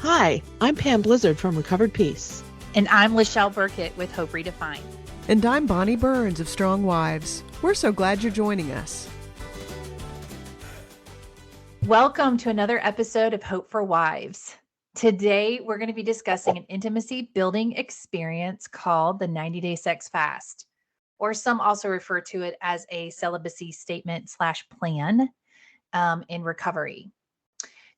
Hi, I'm Pam Blizzard from Recovered Peace. And I'm Lachelle Burkett with Hope Redefined. And I'm Bonnie Burns of Strong Wives. We're so glad you're joining us. Welcome to another episode of Hope for Wives. Today, we're going to be discussing an intimacy building experience called the 90-Day Sex Fast, or some also refer to it as a celibacy statement/plan in recovery.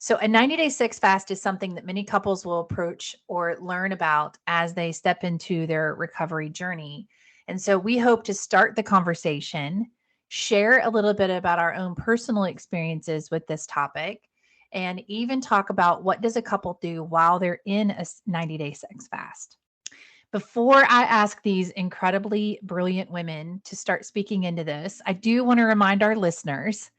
So a 90-day sex fast is something that many couples will approach or learn about as they step into their recovery journey. And so we hope to start the conversation, share a little bit about our own personal experiences with this topic, and even talk about what does a couple do while they're in a 90-day sex fast. Before I ask these incredibly brilliant women to start speaking into this, I do want to remind our listeners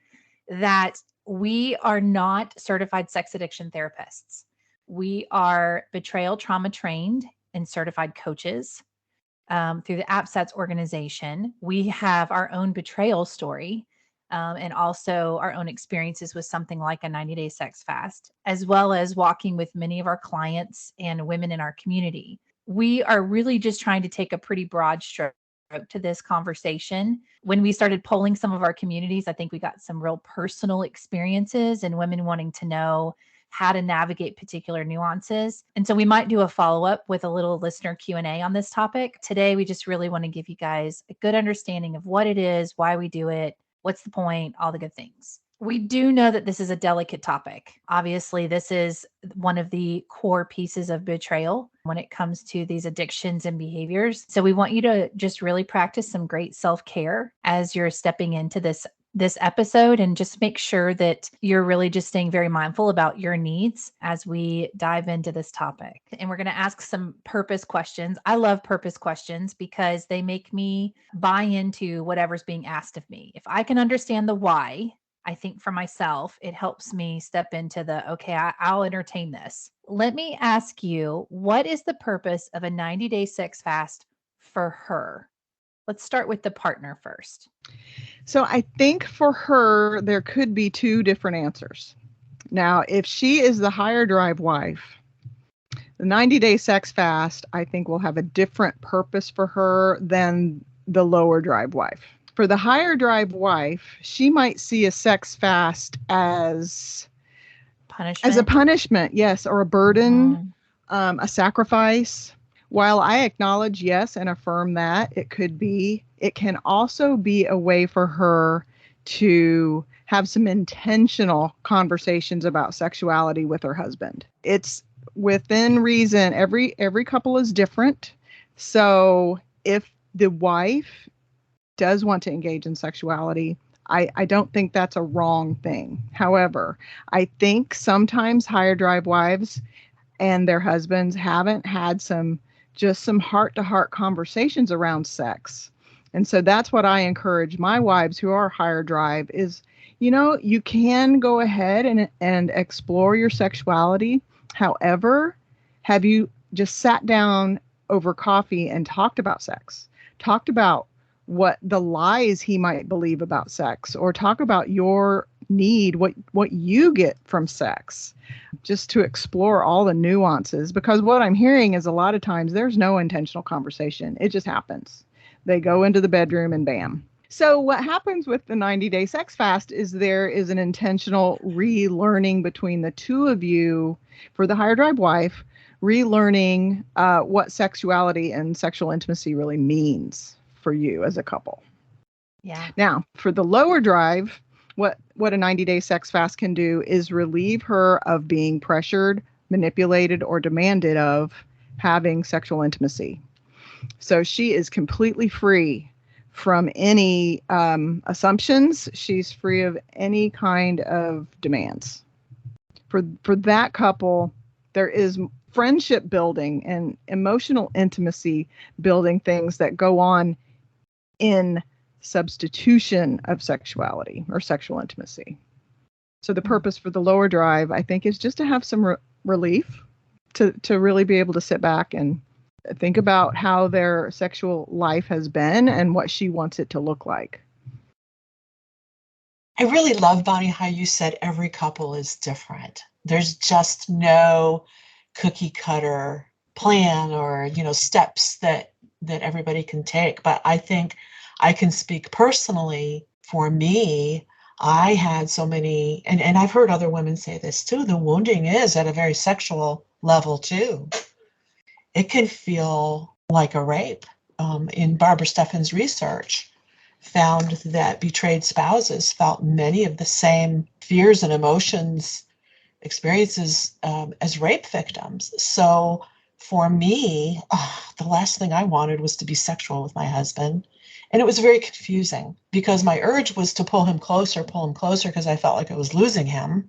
that we are not certified sex addiction therapists. We are betrayal trauma trained and certified coaches through the APSATS organization. We have our own betrayal story and also our own experiences with something like a 90-day sex fast, as well as walking with many of our clients and women in our community. We are really just trying to take a pretty broad stroke to this conversation. When we started polling some of our communities, I think we got some real personal experiences and women wanting to know how to navigate particular nuances. And so we might do a follow-up with a little listener Q&A on this topic. Today, we just really want to give you guys a good understanding of what it is, why we do it, what's the point, all the good things. We do know that this is a delicate topic. Obviously, this is one of the core pieces of betrayal when it comes to these addictions and behaviors. So we want you to just really practice some great self-care as you're stepping into this episode, and just make sure that you're really just staying very mindful about your needs as we dive into this topic. And we're going to ask some purpose questions. I love purpose questions because they make me buy into whatever's being asked of me. If I can understand the why, I think for myself, it helps me step into okay, I'll entertain this. Let me ask you, what is the purpose of a 90-day sex fast for her? Let's start with the partner first. So I think for her, there could be two different answers. Now, if she is the higher drive wife, the 90-day sex fast, I think, will have a different purpose for her than the lower drive wife. For the higher drive wife, she might see a sex fast as a punishment, yes, or a burden, a sacrifice. While I acknowledge, yes, and affirm that it can also be a way for her to have some intentional conversations about sexuality with her husband. It's within reason. Every couple is different. So if the wife does want to engage in sexuality, I don't think that's a wrong thing. However, I think sometimes higher drive wives and their husbands haven't had some heart-to-heart conversations around sex. And so that's what I encourage my wives who are higher drive is, you can go ahead and explore your sexuality. However, have you just sat down over coffee and talked about sex? Talked about what the lies he might believe about sex, or talk about your need, what you get from sex, just to explore all the nuances. Because what I'm hearing is a lot of times there's no intentional conversation. It just happens. They go into the bedroom and bam. So what happens with the 90-day sex fast is there is an intentional relearning between the two of you. For the higher drive wife, relearning what sexuality and sexual intimacy really means for you as a couple. Yeah. Now, for the lower drive, what a 90-day sex fast can do is relieve her of being pressured, manipulated, or demanded of having sexual intimacy. So she is completely free from any assumptions. She's free of any kind of demands. For that couple, there is friendship building and emotional intimacy building things that go on in substitution of sexuality or sexual intimacy. So the purpose for the lower drive, I think, is just to have some relief, to really be able to sit back and think about how their sexual life has been and what she wants it to look like. I really love, Bonnie, how you said every couple is different. There's just no cookie cutter plan or, steps that everybody can take. But I think I can speak personally for me. I had so many, and I've heard other women say this too, the wounding is at a very sexual level too. It can feel like a rape. In Barbara Steffen's research, found that betrayed spouses felt many of the same fears and emotions, experiences as rape victims. So for me, the last thing I wanted was to be sexual with my husband. And it was very confusing because my urge was to pull him closer because I felt like I was losing him.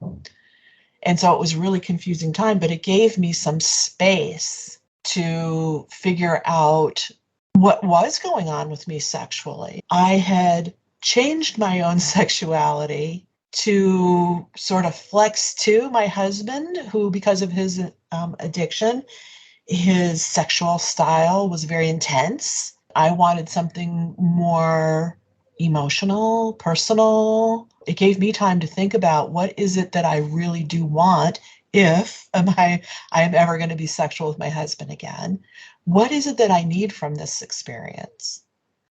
And so it was a really confusing time, but it gave me some space to figure out what was going on with me sexually. I had changed my own sexuality to sort of flex to my husband, who, because of his addiction, his sexual style was very intense. I wanted something more emotional, personal. It gave me time to think about what is it that I really do want if I am ever going to be sexual with my husband again. What is it that I need from this experience?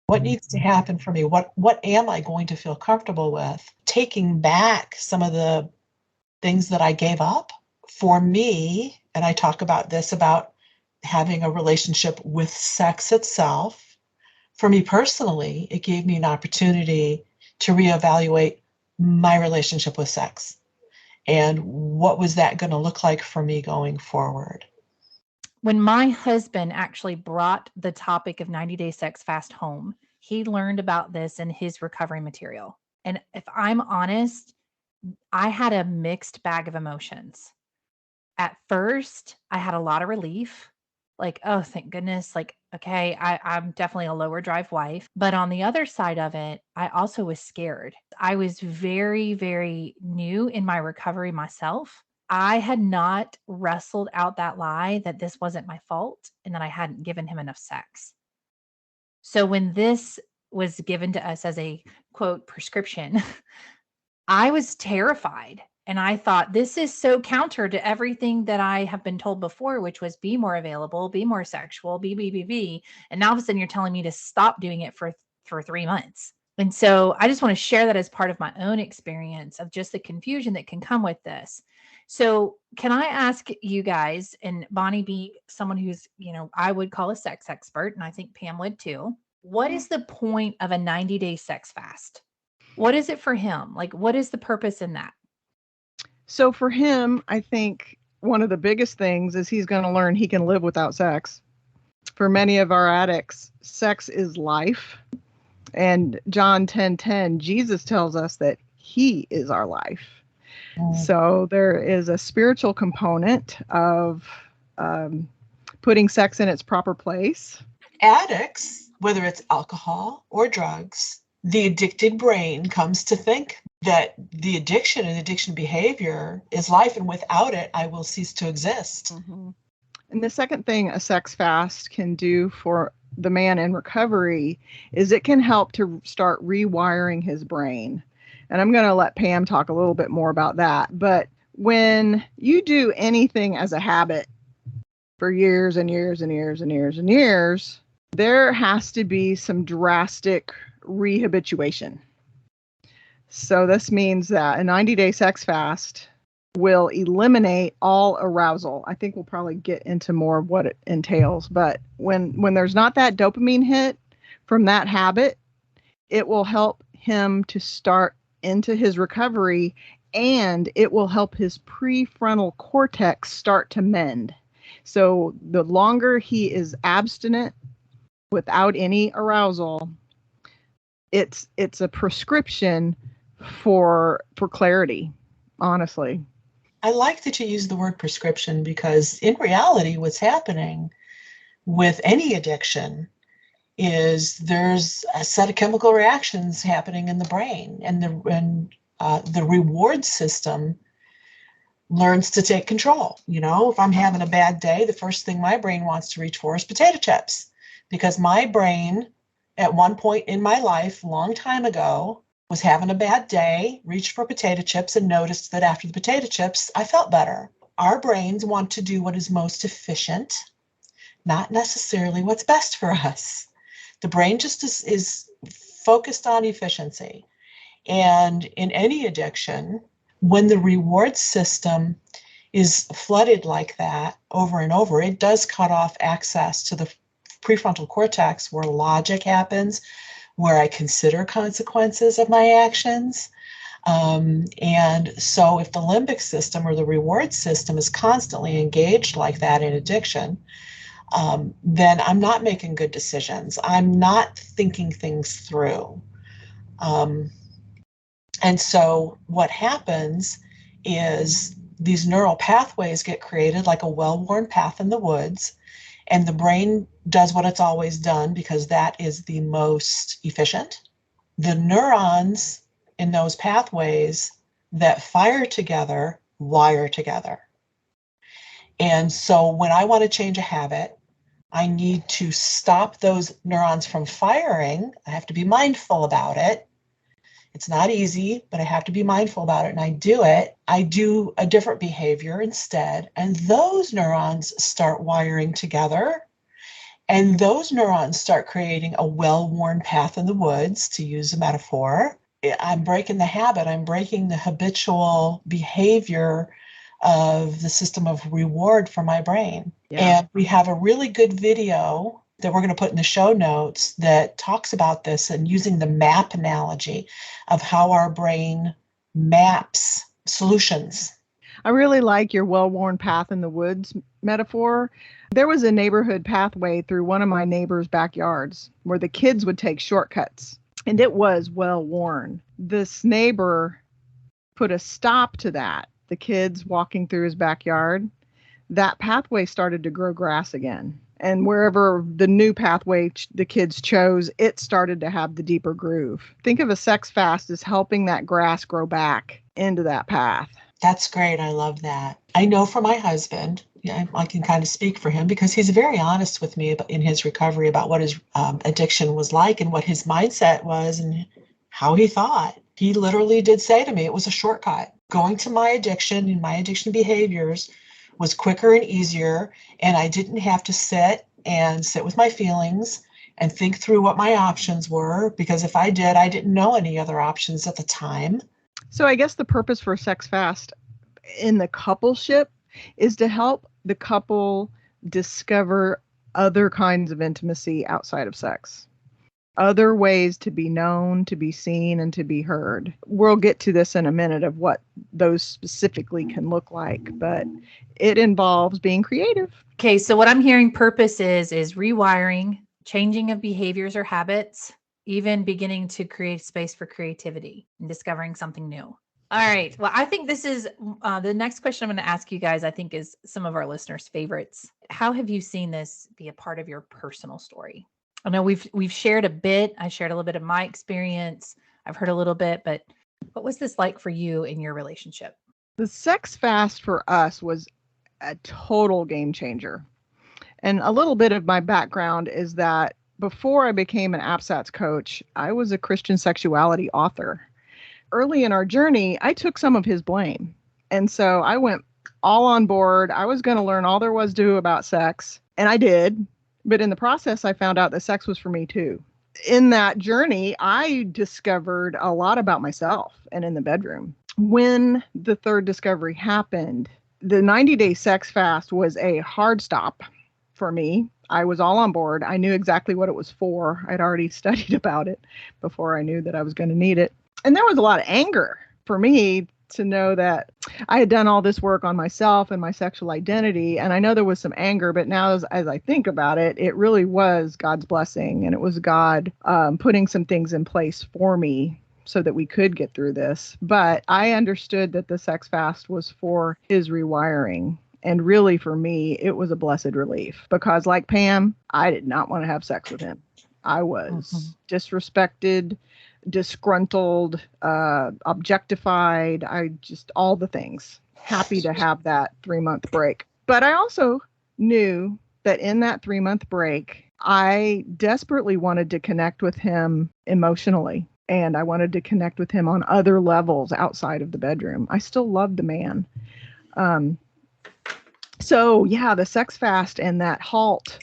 What needs to happen for me? What am I going to feel comfortable with? Taking back some of the things that I gave up for me, and I talk about this, about having a relationship with sex itself. For me personally, it gave me an opportunity to reevaluate my relationship with sex and what was that going to look like for me going forward. When my husband actually brought the topic of 90-day sex fast home, he learned about this in his recovery material. And if I'm honest, I had a mixed bag of emotions. At first, I had a lot of relief, like, oh, thank goodness. Like, okay, I'm definitely a lower drive wife. But on the other side of it, I also was scared. I was very, very new in my recovery myself. I had not wrestled out that lie that this wasn't my fault and that I hadn't given him enough sex. So when this was given to us as a quote prescription, I was terrified. And I thought, this is so counter to everything that I have been told before, which was be more available, be more sexual, be. And now all of a sudden you're telling me to stop doing it for 3 months. And so I just want to share that as part of my own experience of just the confusion that can come with this. So can I ask you guys, and Bonnie be someone who's, I would call a sex expert, and I think Pam would too. What is the point of a 90-day sex fast? What is it for him? Like, what is the purpose in that? So for him, I think one of the biggest things is he's going to learn he can live without sex. For many of our addicts, sex is life. And John 10:10, Jesus tells us that he is our life. So there is a spiritual component of putting sex in its proper place. Addicts, whether it's alcohol or drugs, the addicted brain comes to think that the addiction and addiction behavior is life, and without it, I will cease to exist. Mm-hmm. And the second thing a sex fast can do for the man in recovery is it can help to start rewiring his brain. And I'm going to let Pam talk a little bit more about that. But when you do anything as a habit for years and years and years and years and years, there has to be some drastic rehabituation. So this means that a 90-day sex fast will eliminate all arousal. I think we'll probably get into more of what it entails. But when there's not that dopamine hit from that habit, it will help him to start into his recovery, and it will help his prefrontal cortex start to mend. So the longer he is abstinent without any arousal, it's a prescription for clarity, honestly. I like that you use the word prescription because in reality, what's happening with any addiction is there's a set of chemical reactions happening in the brain, and the reward system learns to take control. If I'm having a bad day, the first thing my brain wants to reach for is potato chips, because my brain at one point in my life, long time ago, was having a bad day, reached for potato chips, and noticed that after the potato chips, I felt better. our brains want to do what is most efficient, not necessarily what's best for us. The brain just is focused on efficiency. And in any addiction, when the reward system is flooded like that over and over, it does cut off access to the prefrontal cortex where logic happens, where I consider consequences of my actions. And so if the limbic system or the reward system is constantly engaged like that in addiction, then I'm not making good decisions. I'm not thinking things through. And so what happens is these neural pathways get created like a well-worn path in the woods, and the brain does what it's always done because that is the most efficient. The neurons in those pathways that fire together wire together. And so when I want to change a habit, I need to stop those neurons from firing. I have to be mindful about it. It's not easy, but I have to be mindful about it, and I do it. I do a different behavior instead, and those neurons start wiring together, and those neurons start creating a well-worn path in the woods, to use a metaphor. I'm breaking the habit. I'm breaking the habitual behavior of the system of reward for my brain. Yeah. And we have a really good video that we're going to put in the show notes that talks about this and using the map analogy of how our brain maps solutions. I really like your well-worn path in the woods metaphor. There was a neighborhood pathway through one of my neighbors' backyards where the kids would take shortcuts, and it was well-worn. This neighbor put a stop to that. The kids walking through his backyard, that pathway started to grow grass again. And wherever the new pathway the kids chose, it started to have the deeper groove. Think of a sex fast as helping that grass grow back into that path. That's great. I love that. I know for my husband, I can kind of speak for him because he's very honest with me in his recovery about what his addiction was like and what his mindset was and how he thought. He literally did say to me it was a shortcut. Going to my addiction and my addiction behaviors was quicker and easier, and I didn't have to sit with my feelings and think through what my options were, because if I did, I didn't know any other options at the time. So I guess the purpose for Sex Fast in the coupleship is to help the couple discover other kinds of intimacy outside of sex. Other ways to be known, to be seen, and to be heard. We'll get to this in a minute of what those specifically can look like, but it involves being creative. Okay, so what I'm hearing purpose is rewiring, changing of behaviors or habits, even beginning to create space for creativity and discovering something new. All right. Well, I think this is the next question I'm going to ask you guys, I think is some of our listeners' favorites. How have you seen this be a part of your personal story? I know we've shared a bit. I shared a little bit of my experience. I've heard a little bit, but what was this like for you in your relationship? The Sex Fast for us was a total game changer. And a little bit of my background is that before I became an APSATS coach, I was a Christian sexuality author. Early in our journey, I took some of his blame. And so I went all on board. I was going to learn all there was to do about sex. And I did. But in the process, I found out that sex was for me too. In that journey, I discovered a lot about myself and in the bedroom. When the third discovery happened, the 90-day sex fast was a hard stop for me. I was all on board. I knew exactly what it was for. I'd already studied about it before I knew that I was going to need it. And there was a lot of anger for me to know that I had done all this work on myself and my sexual identity. And I know there was some anger, but now as I think about it, it really was God's blessing. And it was God putting some things in place for me so that we could get through this. But I understood that the sex fast was for his rewiring. And really for me, it was a blessed relief because like Pam, I did not want to have sex with him. I was disrespected, disgruntled, objectified. I just all the things. Happy to have that 3-month break. But I also knew that in that 3-month break, I desperately wanted to connect with him emotionally. And I wanted to connect with him on other levels outside of the bedroom. I still loved the man. So yeah, the sex fast and that halt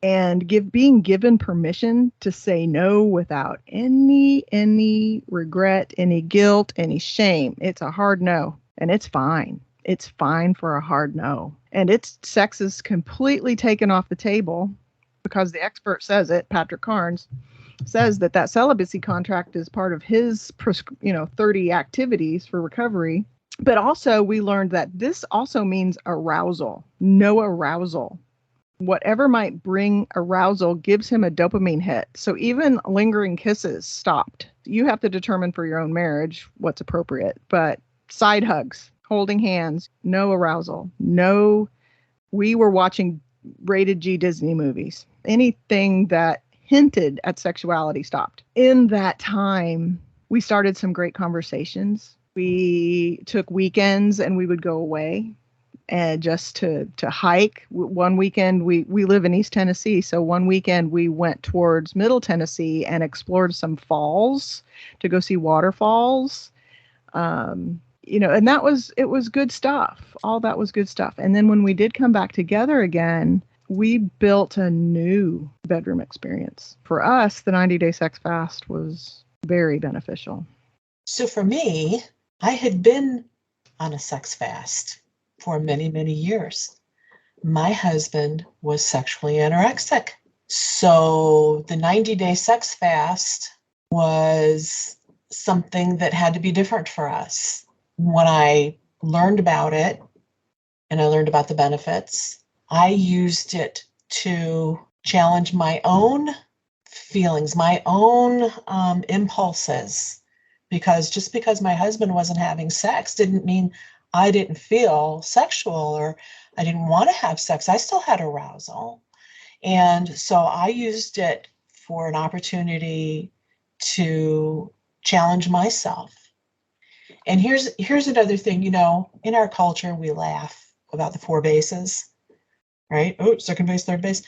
and being given permission to say no without any regret, any guilt, any shame. It's a hard no, and it's fine. It's fine for a hard no. And sex is completely taken off the table because the expert says it, Patrick Carnes says that celibacy contract is part of his 30 activities for recovery. But also we learned that this also means arousal, no arousal. Whatever might bring arousal gives him a dopamine hit. So even lingering kisses stopped. You have to determine for your own marriage what's appropriate. But side hugs, holding hands, no arousal. No, we were watching rated G Disney movies. Anything that hinted at sexuality stopped. In that time, we started some great conversations. We took weekends and we would go away and just to hike. One weekend, we live in East Tennessee, so one weekend we went towards Middle Tennessee and explored some falls to go see waterfalls. And it was good stuff. All that was good stuff. And then when we did come back together again, we built a new bedroom experience. For us, the 90-day sex fast was very beneficial. So for me, I had been on a sex fast for many, many years. My husband was sexually anorexic. So the 90-day sex fast was something that had to be different for us. When I learned about it and I learned about the benefits, I used it to challenge my own feelings, my own impulses. Because just because my husband wasn't having sex didn't mean I didn't feel sexual or I didn't want to have sex. I still had arousal. And so I used it for an opportunity to challenge myself. And here's another thing, in our culture, we laugh about the 4 bases, right? Oh, second base, third base.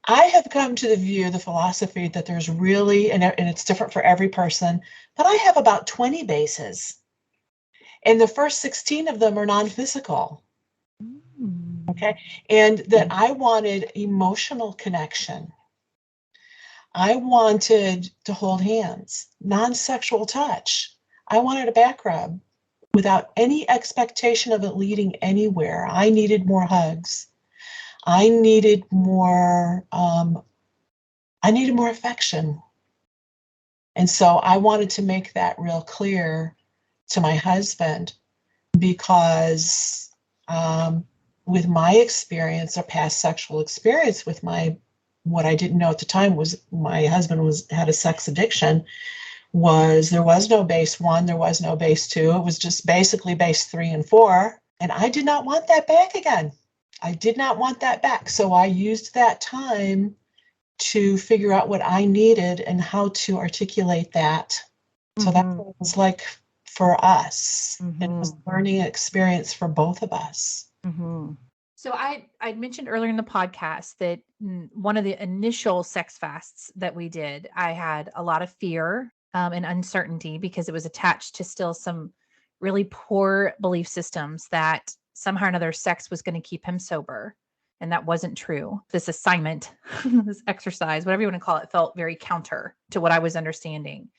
I have come to the philosophy that there's really, and it's different for every person, but I have about 20 bases. And the first 16 of them are non-physical. Okay. And that I wanted emotional connection. I wanted to hold hands, non-sexual touch. I wanted a back rub without any expectation of it leading anywhere. I needed more hugs. I needed more affection. And so I wanted to make that real clear to my husband because with my experience or past sexual experience with what I didn't know at the time was my husband had a sex addiction, there was no base 1, there was no base 2. It was just basically base 3 and 4. And I did not want that back again. I did not want that back. So I used that time to figure out what I needed and how to articulate that. So that's what it was like for us. And it was a learning experience for both of us. So I mentioned earlier in the podcast that one of the initial sex fasts that we did, I had a lot of fear and uncertainty because it was attached to still some really poor belief systems that somehow or another sex was going to keep him sober. And that wasn't true. This assignment, this exercise, whatever you want to call it, felt very counter to what I was understanding.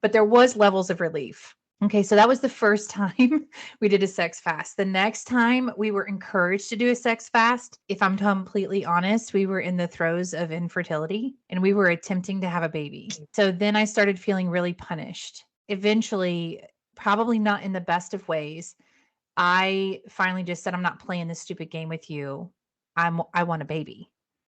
But there was levels of relief. Okay, so that was the first time we did a sex fast. The next time we were encouraged to do a sex fast, if I'm completely honest, we were in the throes of infertility and we were attempting to have a baby. So then I started feeling really punished. Eventually, probably not in the best of ways, I finally just said, I'm not playing this stupid game with you. I want a baby.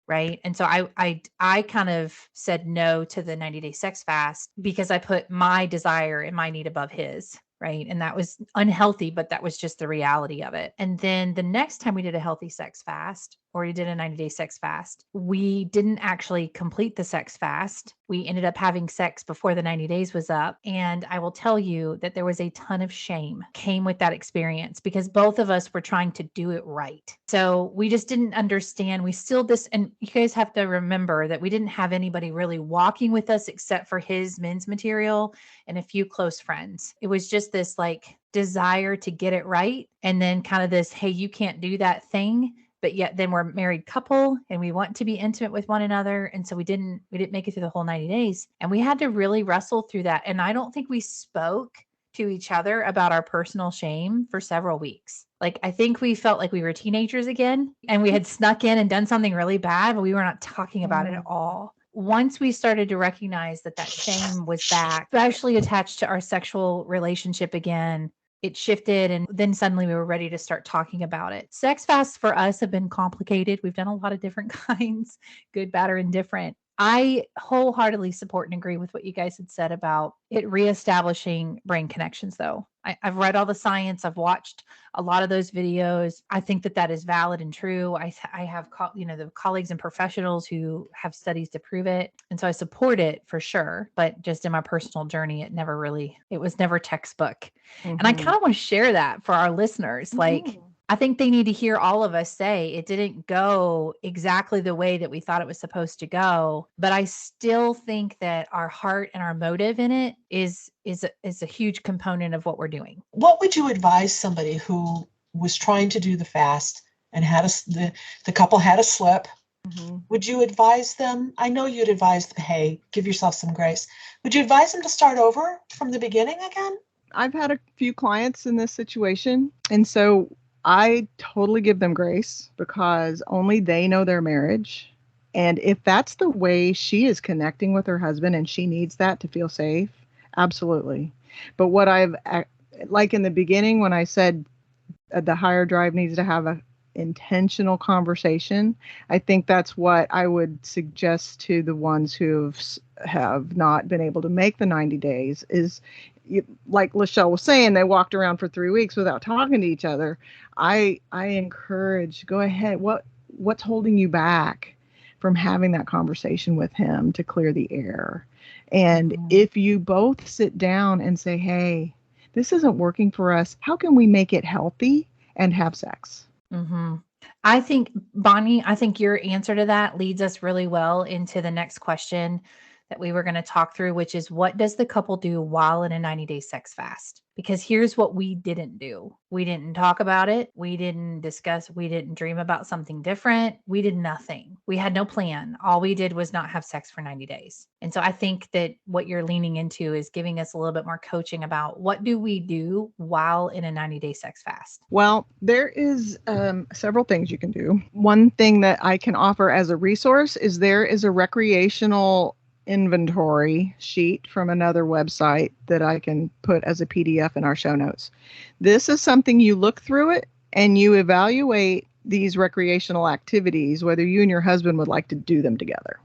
Right. And so I kind of said no to the 90-day sex fast because I put my desire and my need above his. Right. And that was unhealthy, but that was just the reality of it. And then the next time we did a healthy sex fast or we did a 90-day sex fast, we didn't actually complete the sex fast. We ended up having sex before the 90 days was up. And I will tell you that there was a ton of shame came with that experience because both of us were trying to do it right. So we just didn't understand. We still and you guys have to remember that we didn't have anybody really walking with us except for his men's material and a few close friends. It was just this like desire to get it right. And then kind of this, hey, you can't do that thing. But yet then we're a married couple and we want to be intimate with one another. And so we didn't make it through the whole 90 days. And we had to really wrestle through that. And I don't think we spoke to each other about our personal shame for several weeks. Like, I think we felt like we were teenagers again and we had snuck in and done something really bad, but we were not talking about it at all. Once we started to recognize that shame was back, especially attached to our sexual relationship again, it shifted. And then suddenly we were ready to start talking about it. Sex fasts for us have been complicated. We've done a lot of different kinds, good, bad, or indifferent. I wholeheartedly support and agree with what you guys had said about it reestablishing brain connections, though. I've read all the science. I've watched a lot of those videos. I think that is valid and true. I have, the colleagues and professionals who have studies to prove it. And so I support it for sure. But just in my personal journey, it was never textbook. And I kind of want to share that for our listeners. Like, I think they need to hear all of us say it didn't go exactly the way that we thought it was supposed to go. But I still think that our heart and our motive in it is a huge component of what we're doing. What would you advise somebody who was trying to do the fast and had the couple had a slip? Would you advise them? I know you'd advise them, hey, give yourself some grace. Would you advise them to start over from the beginning again? I've had a few clients in this situation. And so I totally give them grace because only they know their marriage. And if that's the way she is connecting with her husband and she needs that to feel safe, absolutely. But what like in the beginning, when I said the higher drive needs to have a intentional conversation, I think that's what I would suggest to the ones who have not been able to make the 90 days is, like Lachelle was saying, they walked around for 3 weeks without talking to each other. I encourage, go ahead. What's holding you back from having that conversation with him to clear the air? And if you both sit down and say, hey, this isn't working for us, how can we make it healthy and have sex? I think, Bonnie, your answer to that leads us really well into the next question that we were going to talk through, which is what does the couple do while in a 90-day sex fast? Because here's what we didn't do. We didn't talk about it. We didn't discuss. We didn't dream about something different. We did nothing. We had no plan. All we did was not have sex for 90 days. And so I think that what you're leaning into is giving us a little bit more coaching about what do we do while in a 90-day sex fast? Well, there is several things you can do. One thing that I can offer as a resource is there is a recreational inventory sheet from another website that I can put as a PDF in our show notes. This is something you look through it and you evaluate these recreational activities, whether you and your husband would like to do them together.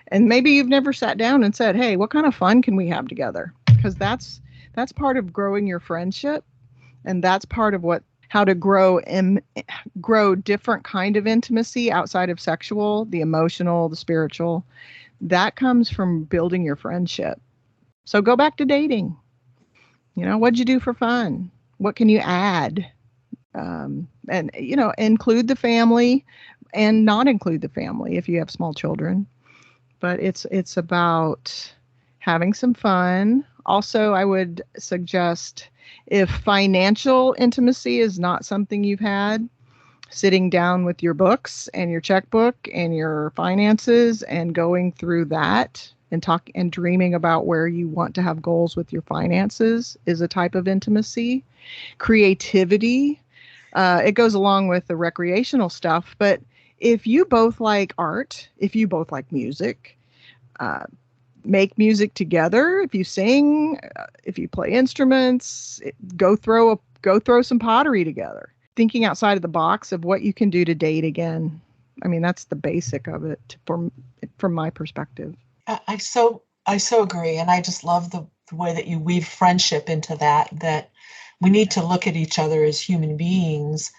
And maybe you've never sat down and said, hey, what kind of fun can we have together? Because that's part of growing your friendship. And that's part of how to grow different kind of intimacy outside of sexual, the emotional, the spiritual. That comes from building your friendship. So go back to dating. What'd you do for fun? What can you add? And, include the family and not include the family if you have small children. But it's about having some fun. Also, I would suggest if financial intimacy is not something you've had, sitting down with your books and your checkbook and your finances and going through that and dreaming about where you want to have goals with your finances is a type of intimacy. Creativity, it goes along with the recreational stuff. But if you both like art, if you both like music, make music together. If you sing, if you play instruments, go throw some pottery together. Thinking outside of the box of what you can do to date again. I mean, that's the basic of it from my perspective. I so agree. And I just love the way that you weave friendship into that we need to look at each other as human beings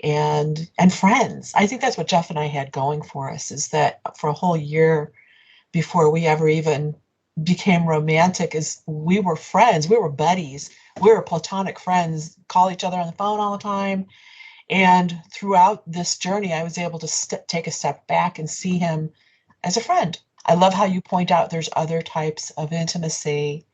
and friends. I think that's what Jeff and I had going for us, is that for a whole year before we ever even became romantic is we were friends. We were buddies. We were platonic friends, call each other on the phone all the time. And throughout this journey, I was able to take a step back and see him as a friend. I love how you point out there's other types of intimacy,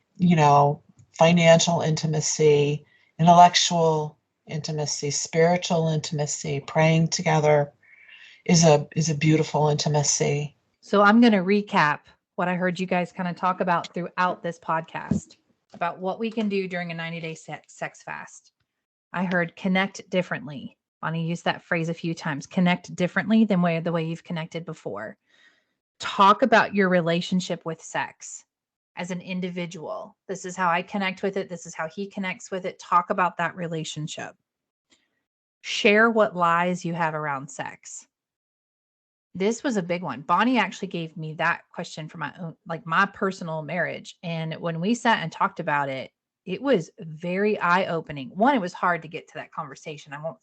financial intimacy, intellectual intimacy, spiritual intimacy, praying together is a beautiful intimacy. So I'm going to recap what I heard you guys kind of talk about throughout this podcast about what we can do during a 90-day sex fast. I heard connect differently. Bonnie used that phrase a few times. Connect differently than the way you've connected before. Talk about your relationship with sex as an individual. This is how I connect with it. This is how he connects with it. Talk about that relationship. Share what lies you have around sex. This was a big one. Bonnie actually gave me that question for my own, like my personal marriage. And when we sat and talked about it, it was very eye-opening. One, it was hard to get to that conversation. I won't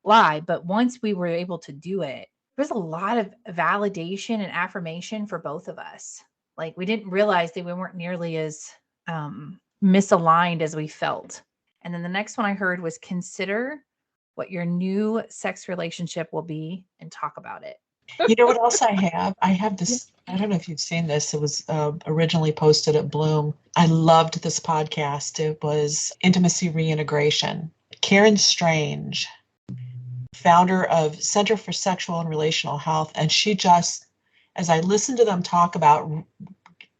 lie, but once we were able to do it, there was a lot of validation and affirmation for both of us. Like we didn't realize that we weren't nearly as misaligned as we felt. And then the next one I heard was consider what your new sex relationship will be and talk about it. You know what else I have? I have this, I don't know if you've seen this. It was originally posted at Bloom. I loved this podcast. It was Intimacy Reintegration. Karen Strange, founder of Center for Sexual and Relational Health. And she just, as I listened to them talk about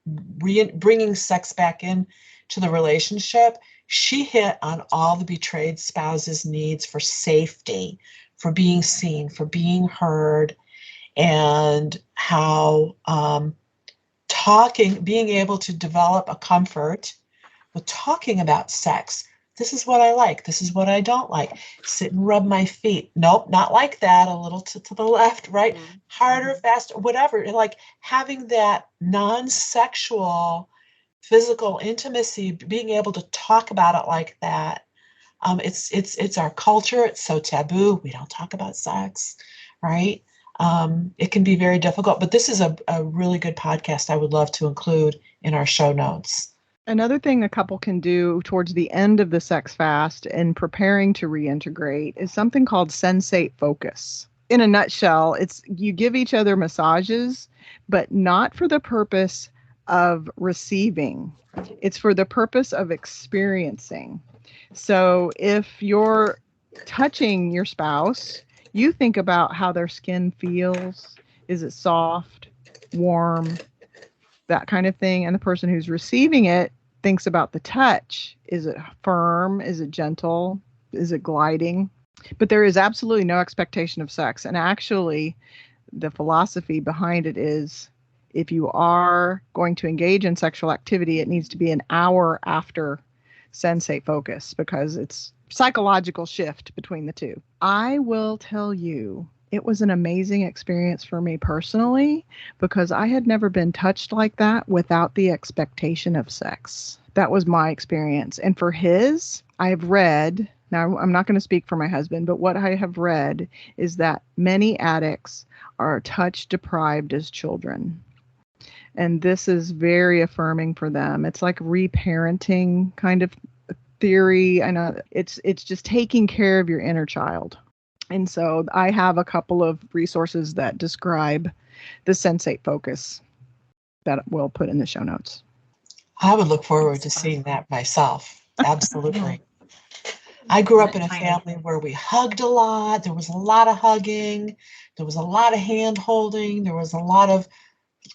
bringing sex back in to the relationship, she hit on all the betrayed spouse's needs for safety, for being seen, for being heard, and how being able to develop a comfort with talking about sex. This is what I like. This is what I don't like. Sit and rub my feet. Nope, not like that. A little to the left, right? Mm-hmm. Harder, faster, whatever. Like having that non-sexual physical intimacy, being able to talk about it like that. It's our culture. It's so taboo. We don't talk about sex, right? It can be very difficult, but this is a really good podcast I would love to include in our show notes. Another thing a couple can do towards the end of the sex fast and preparing to reintegrate is something called Sense8 Focus. In a nutshell, it's you give each other massages, but not for the purpose of receiving. It's for the purpose of experiencing. So if you're touching your spouse, you think about how their skin feels. Is it soft, warm, that kind of thing? And the person who's receiving it thinks about the touch. Is it firm? Is it gentle? Is it gliding? But there is absolutely no expectation of sex. And actually, the philosophy behind it is if you are going to engage in sexual activity, it needs to be an hour after Sense8 Focus because it's psychological shift between the two. I will tell you, it was an amazing experience for me personally because I had never been touched like that without the expectation of sex. That was my experience. And for his, I've read, now I'm not going to speak for my husband, but what I have read is that many addicts are touch deprived as children. And this is very affirming for them. It's like reparenting kind of theory. I know it's just taking care of your inner child. And so I have a couple of resources that describe the Sense8 Focus that we'll put in the show notes. I would look forward to seeing that myself. Absolutely. I grew up in a family where we hugged a lot. There was a lot of hugging. There was a lot of hand holding. There was a lot of,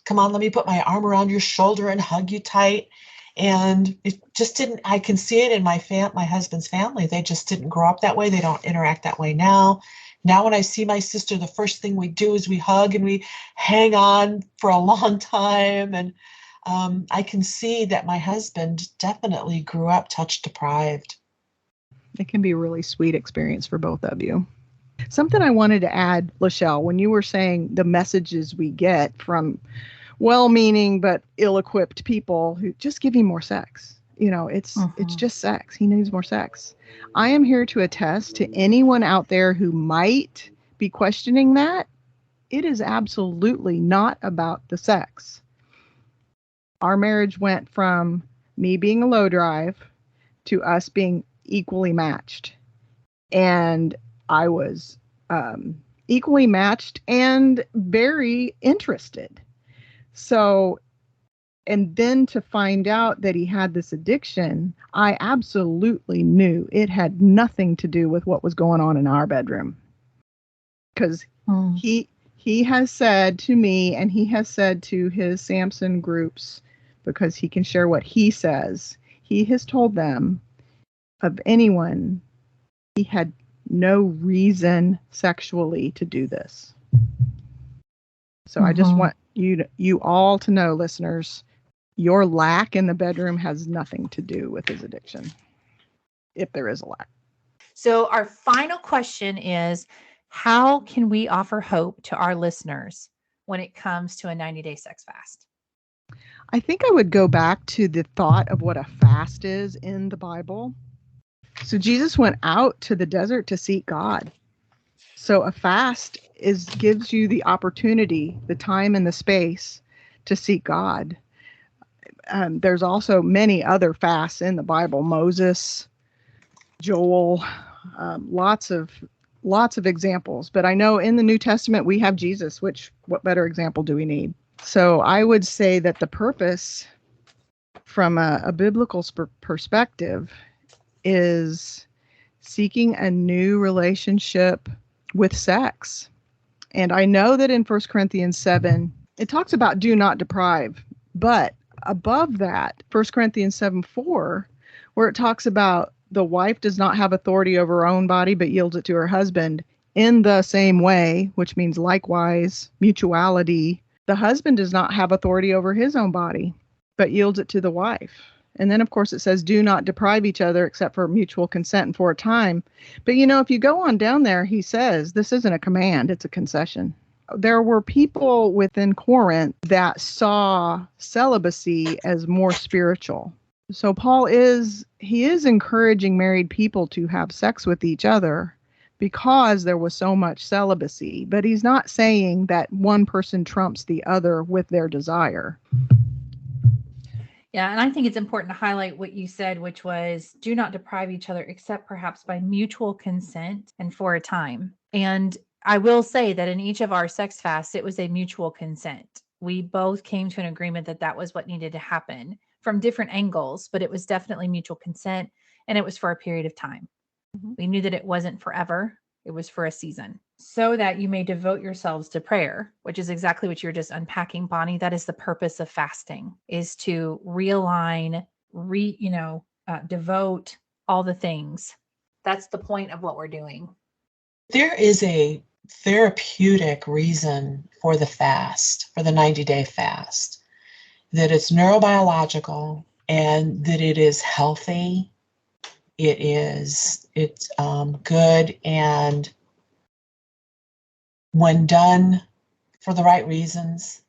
come on, let me put my arm around your shoulder and hug you tight. And it just didn't, I can see it in my husband's family. They just didn't grow up that way. They don't interact that way now. Now, when I see my sister, the first thing we do is we hug and we hang on for a long time. And I can see that my husband definitely grew up touch deprived. It can be a really sweet experience for both of you. Something I wanted to add, Lachelle, when you were saying the messages we get from well-meaning but ill-equipped people who just give him more sex. You know, it's just sex. He needs more sex. I am here to attest to anyone out there who might be questioning that. It is absolutely not about the sex. Our marriage went from me being a low drive to us being equally matched. And I was equally matched and very interested. So, and then to find out that he had this addiction, I absolutely knew it had nothing to do with what was going on in our bedroom. Because he has said to me, and he has said to his Samson groups, because he can share what he says, he has told them of anyone, he had no reason sexually to do this. So I just want you all to know, listeners, your lack in the bedroom has nothing to do with his addiction, if there is a lack. So our final question is, how can we offer hope to our listeners when it comes to a 90-day sex fast? I think I would go back to the thought of what a fast is in the Bible. So Jesus went out to the desert to seek God. So a fast gives you the opportunity, the time and the space to seek God. There's also many other fasts in the Bible. Moses, Joel, lots of examples. But I know in the New Testament we have Jesus, which what better example do we need? So I would say that the purpose from a biblical perspective is seeking a new relationship with sex. And I know that in 1 Corinthians 7, it talks about do not deprive. But above that, 1 Corinthians 7:4, where it talks about the wife does not have authority over her own body, but yields it to her husband in the same way, which means likewise, mutuality. The husband does not have authority over his own body, but yields it to the wife. And then, of course, it says, do not deprive each other except for mutual consent and for a time. But, if you go on down there, he says, this isn't a command, it's a concession. There were people within Corinth that saw celibacy as more spiritual. So Paul is encouraging married people to have sex with each other because there was so much celibacy. But he's not saying that one person trumps the other with their desire. Yeah, and I think it's important to highlight what you said, which was do not deprive each other except perhaps by mutual consent and for a time. And I will say that in each of our sex fasts, it was a mutual consent. We both came to an agreement that that was what needed to happen from different angles, but it was definitely mutual consent, and it was for a period of time. We knew that it wasn't forever. It was for a season, so that you may devote yourselves to prayer, which is exactly what you're just unpacking, Bonnie. That is the purpose of fasting, is to realign, devote all the things. That's the point of what we're doing. There is a therapeutic reason for the fast, for the 90-day fast, that it's neurobiological and that it is healthy. It's good, and when done for the right reasons,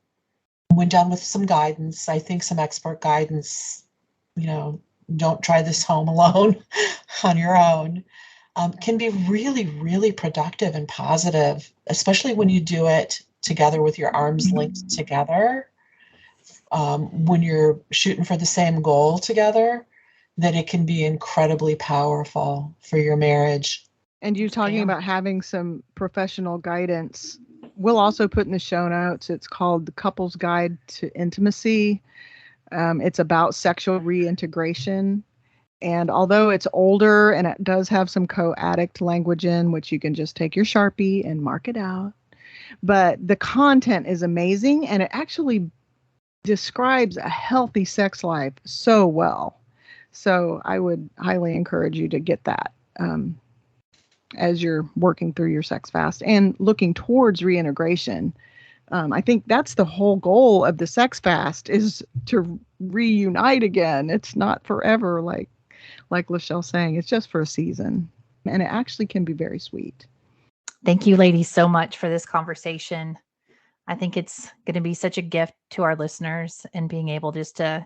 when done with some guidance, I think some expert guidance, don't try this home alone on your own, can be really, really productive and positive, especially when you do it together with your arms linked together, when you're shooting for the same goal together, that it can be incredibly powerful for your marriage. And you talking about having some professional guidance. We'll also put in the show notes. It's called The Couple's Guide to Intimacy. It's about sexual reintegration. And although it's older and it does have some co-addict language in, which you can just take your Sharpie and mark it out, but the content is amazing, and it actually describes a healthy sex life so well. So I would highly encourage you to get that as you're working through your sex fast and looking towards reintegration. I think that's the whole goal of the sex fast, is to reunite again. It's not forever, like Lachelle's saying. It's just for a season, and it actually can be very sweet. Thank you, ladies, so much for this conversation. I think it's going to be such a gift to our listeners, and being able just to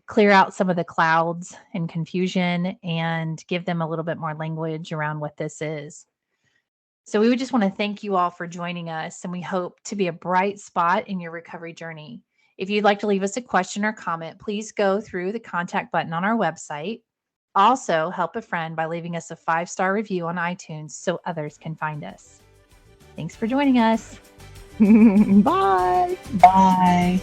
clear out some of the clouds and confusion and give them a little bit more language around what this is. So we would just want to thank you all for joining us, and we hope to be a bright spot in your recovery journey. If you'd like to leave us a question or comment, please go through the contact button on our website. Also, help a friend by leaving us a 5-star review on iTunes so others can find us. Thanks for joining us. Bye. Bye.